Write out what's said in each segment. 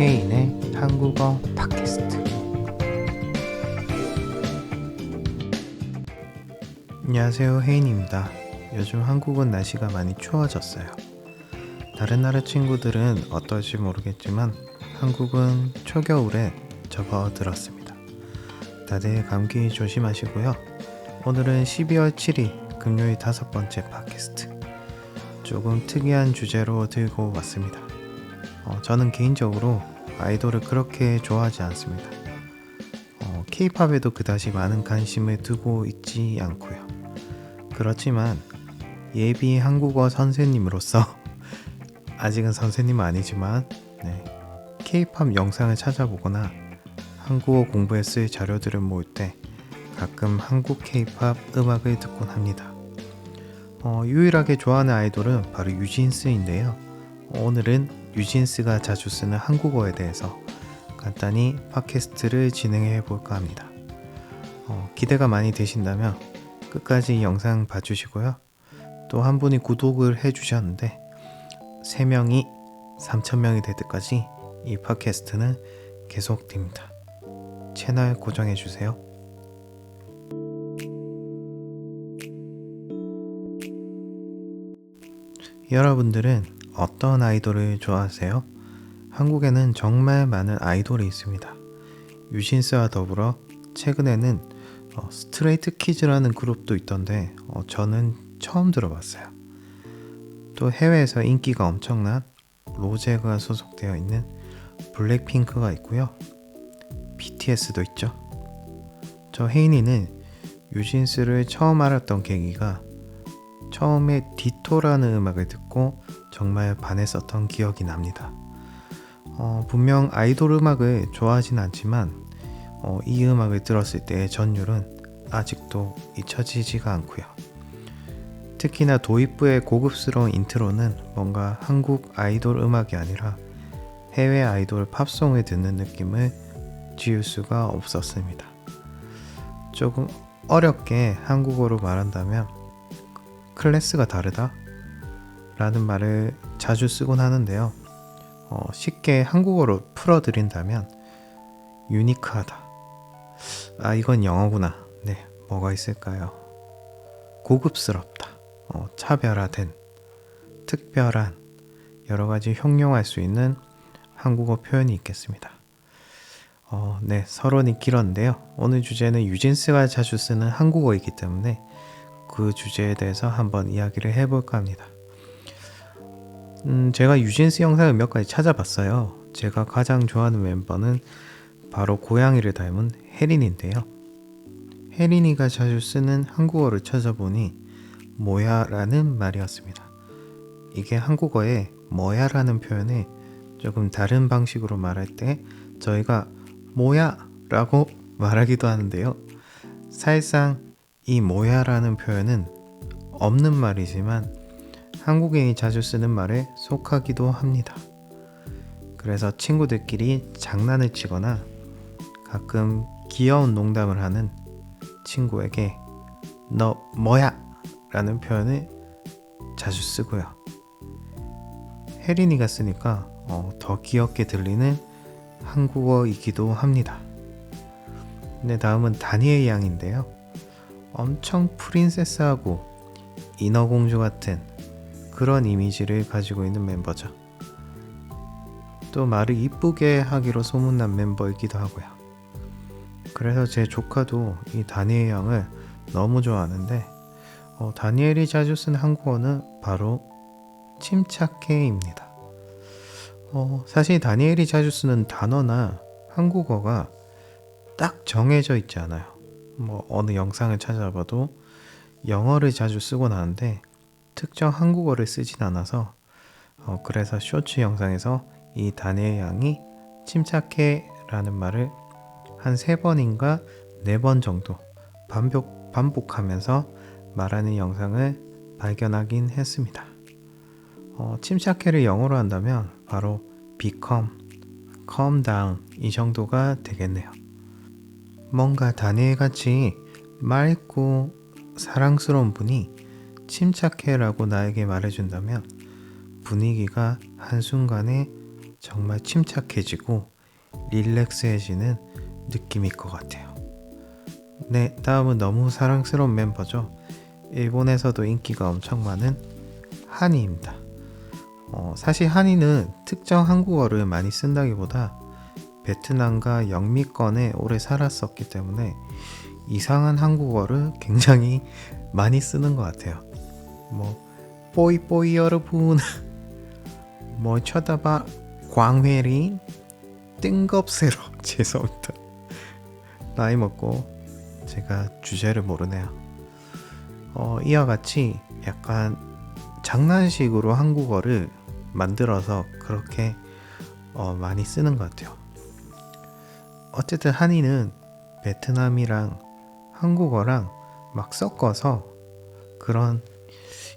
혜인의 한국어 팟캐스트. 안녕하세요, 혜인입니다. 요즘 한국은 날씨가 많이 추워졌어요. 다른 나라 친구들은 어떨지 모르겠지만 한국은 초겨울에 접어들었습니다. 다들 감기 조심하시고요. 오늘은 12월 7일 금요일 5번째 팟캐스트. 조금 특이한 주제로 들고 왔습니다. 저는 개인적으로 아이돌을 그렇게 좋아하지 않습니다. K-팝에도 그다지 많은 관심을 두고 있지 않고요. 그렇지만 예비 한국어 선생님으로서 아직은 선생님은 아니지만 K-팝 영상을 찾아보거나 한국어 공부에 쓸 자료들을 모을 때 가끔 한국 K-팝 음악을 듣곤 합니다. 유일하게 좋아하는 아이돌은 바로 유진스인데요. 오늘은 유진스가 자주 쓰는 한국어에 대해서 간단히 팟캐스트를 진행해 볼까 합니다. 기대가 많이 되신다면 끝까지 이 영상 봐주시고요. 또 한 분이 구독을 해주셨는데 3명이 3,000명이 될 때까지 이 팟캐스트는 계속됩니다. 채널 고정해주세요. 여러분들은 어떤 아이돌을 좋아하세요? 한국에는 정말 많은 아이돌이 있습니다. 유진스와 더불어 최근에는 스트레이트 키즈라는 그룹도 있던데 저는 처음 들어봤어요. 또 해외에서 인기가 엄청난 로제가 소속되어 있는 블랙핑크가 있고요. BTS도 있죠. 저 혜인이는 유진스를 처음 알았던 계기가 처음에 디토라는 음악을 듣고 정말 반했었던 기억이 납니다. 분명 아이돌 음악을 좋아하진 않지만 이 음악을 들었을 때의 전율은 아직도 잊혀지지가 않고요. 특히나 도입부의 고급스러운 인트로는 뭔가 한국 아이돌 음악이 아니라 해외 아이돌 팝송을 듣는 느낌을 지울 수가 없었습니다. 조금 어렵게 한국어로 말한다면 클래스가 다르다 라는 말을 자주 쓰곤 하는데요. 쉽게 한국어로 풀어드린다면 유니크하다. 이건 영어구나. 뭐가 있을까요? 고급스럽다. 차별화된, 특별한, 여러가지 형용할 수 있는 한국어 표현이 있겠습니다. 서론이 길었는데요. 오늘 주제는 유진스가 자주 쓰는 한국어이기 때문에 그 주제에 대해서 한번 이야기를 해볼까 합니다. 제가 유진스 영상을 몇 가지 찾아봤어요. 제가 가장 좋아하는 멤버는 바로 고양이를 닮은 혜린인데요. 혜린이가 자주 쓰는 한국어를 찾아보니 뭐야 라는 말이었습니다. 이게 한국어에 뭐야 라는 표현을 조금 다른 방식으로 말할 때 저희가 뭐야 라고 말하기도 하는데요. 사실상 이 뭐야 라는 표현은 없는 말이지만 한국인이 자주 쓰는 말에 속하기도 합니다. 그래서 친구들끼리 장난을 치거나 가끔 귀여운 농담을 하는 친구에게 너 뭐야? 라는 표현을 자주 쓰고요. 혜린이가 쓰니까 더 귀엽게 들리는 한국어이기도 합니다. 다음은 다니엘 양인데요. 엄청 프린세스하고 인어공주 같은 그런 이미지를 가지고 있는 멤버죠. 또 말을 이쁘게 하기로 소문난 멤버이기도 하고요. 그래서 제 조카도 이 다니엘 양을 너무 좋아하는데 다니엘이 자주 쓰는 한국어는 바로 침착해입니다. 사실 다니엘이 자주 쓰는 단어나 한국어가 딱 정해져 있지 않아요. 어느 영상을 찾아봐도 영어를 자주 쓰곤 하는데 특정 한국어를 쓰진 않아서 그래서 쇼츠 영상에서 이 다니엘 양이 침착해 라는 말을 한 3번인가 4번 정도 반복하면서 말하는 영상을 발견하긴 했습니다. 침착해를 영어로 한다면 바로 become, calm down 이 정도가 되겠네요. 뭔가 다니엘같이 맑고 사랑스러운 분이 침착해 라고 나에게 말해준다면 분위기가 한순간에 정말 침착해지고 릴렉스해지는 느낌일 것 같아요. 네, 다음은 너무 사랑스러운 멤버죠. 일본에서도 인기가 엄청 많은 하니입니다. 사실 하니는 특정 한국어를 많이 쓴다기보다 베트남과 영미권에 오래 살았었기 때문에 이상한 한국어를 굉장히 많이 쓰는 것 같아요. 뽀이뽀이 여러분 쳐다봐 광회리 뜬겁새로 죄송합니다. 나이 먹고 제가 주제를 모르네요. 이와 같이 약간 장난식으로 한국어를 만들어서 그렇게 많이 쓰는 것 같아요. 어쨌든 한이는 베트남이랑 한국어랑 막 섞어서 그런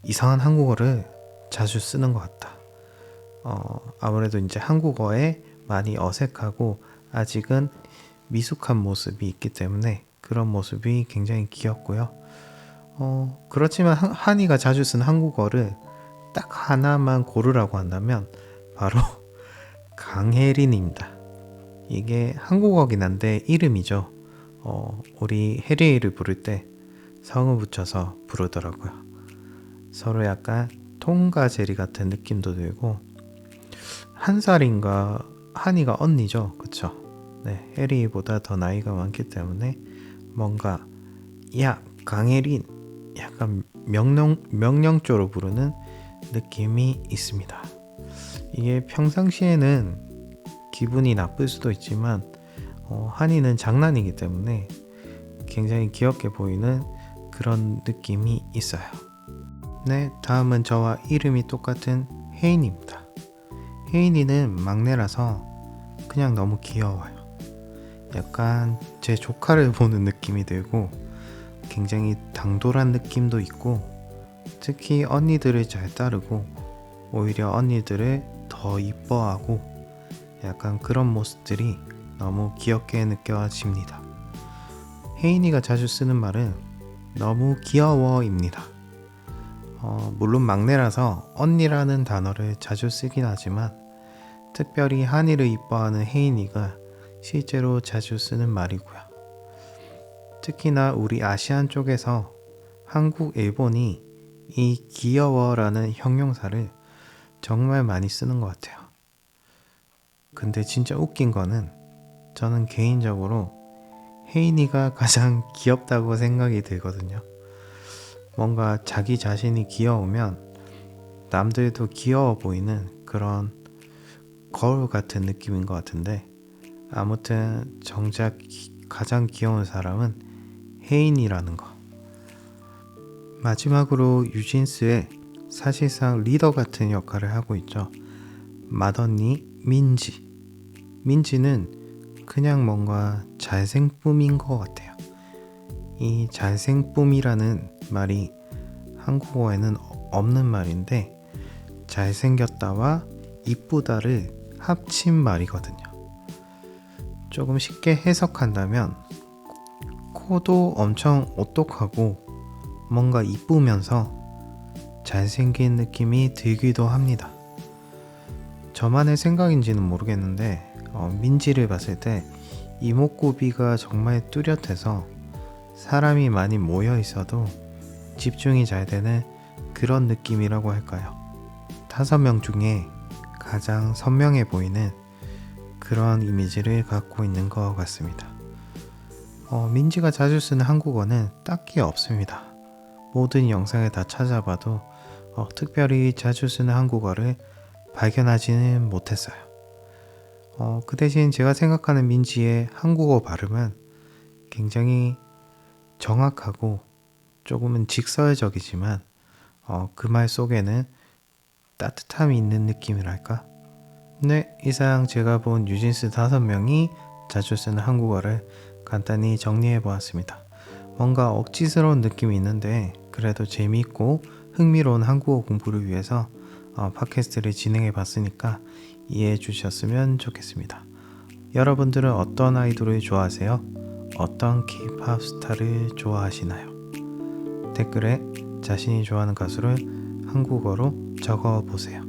이상한 한국어를 자주 쓰는 것 같다. 아무래도 이제 한국어에 많이 어색하고 아직은 미숙한 모습이 있기 때문에 그런 모습이 굉장히 귀엽고요. 그렇지만 한이가 자주 쓴 한국어를 딱 하나만 고르라고 한다면 바로 강혜린입니다. 이게 한국어긴 한데 이름이죠. 우리 혜리를 부를 때 성을 붙여서 부르더라고요. 서로 약간 톰과 제리 같은 느낌도 들고, 한 살인가 한이가 언니죠, 그쵸? 네, 혜리보다 더 나이가 많기 때문에 뭔가 야 강혜린 약간 명령조로 부르는 느낌이 있습니다. 이게 평상시에는 기분이 나쁠 수도 있지만 한이는 장난이기 때문에 굉장히 귀엽게 보이는 그런 느낌이 있어요. 네, 다음은 저와 이름이 똑같은 혜인입니다. 혜인이는 막내라서 그냥 너무 귀여워요. 약간 제 조카를 보는 느낌이 들고 굉장히 당돌한 느낌도 있고, 특히 언니들을 잘 따르고 오히려 언니들을 더 이뻐하고 약간 그런 모습들이 너무 귀엽게 느껴집니다. 혜인이가 자주 쓰는 말은 너무 귀여워입니다. 물론 막내라서 언니라는 단어를 자주 쓰긴 하지만 특별히 한이를 이뻐하는 혜인이가 실제로 자주 쓰는 말이고요. 특히나 우리 아시안 쪽에서 한국, 일본이 이 귀여워라는 형용사를 정말 많이 쓰는 것 같아요. 근데 진짜 웃긴 거는 저는 개인적으로 혜인이가 가장 귀엽다고 생각이 들거든요. 뭔가 자기 자신이 귀여우면 남들도 귀여워 보이는 그런 거울 같은 느낌인 것 같은데, 아무튼 정작 가장 귀여운 사람은 혜인이라는 거. 마지막으로 유진스의 사실상 리더 같은 역할을 하고 있죠. 맏언니 민지. 민지는 그냥 뭔가 잘생쁨인 것 같아요. 이 잘생쁨이라는 말이 한국어에는 없는 말인데 잘생겼다와 이쁘다를 합친 말이거든요. 조금 쉽게 해석한다면 코도 엄청 오똑하고 뭔가 이쁘면서 잘생긴 느낌이 들기도 합니다. 저만의 생각인지는 모르겠는데 민지를 봤을 때 이목구비가 정말 뚜렷해서 사람이 많이 모여 있어도 집중이 잘 되는 그런 느낌이라고 할까요? 5명 중에 가장 선명해 보이는 그런 이미지를 갖고 있는 것 같습니다. 민지가 자주 쓰는 한국어는 딱히 없습니다. 모든 영상을 다 찾아봐도 특별히 자주 쓰는 한국어를 발견하지는 못했어요. 그 대신 제가 생각하는 민지의 한국어 발음은 굉장히 정확하고 조금은 직설적이지만 그 말 속에는 따뜻함이 있는 느낌이랄까? 네, 이상 제가 본 유진스 5명이 자주 쓰는 한국어를 간단히 정리해 보았습니다. 뭔가 억지스러운 느낌이 있는데 그래도 재미있고 흥미로운 한국어 공부를 위해서 팟캐스트를 진행해 봤으니까 이해해 주셨으면 좋겠습니다. 여러분들은 어떤 아이돌을 좋아하세요? 어떤 K-POP 스타를 좋아하시나요? 댓글에 자신이 좋아하는 가수를 한국어로 적어보세요.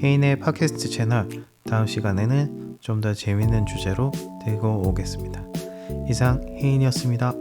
혜인의 팟캐스트 채널 다음 시간에는 좀 더 재밌는 주제로 들고 오겠습니다. 이상 혜인이었습니다.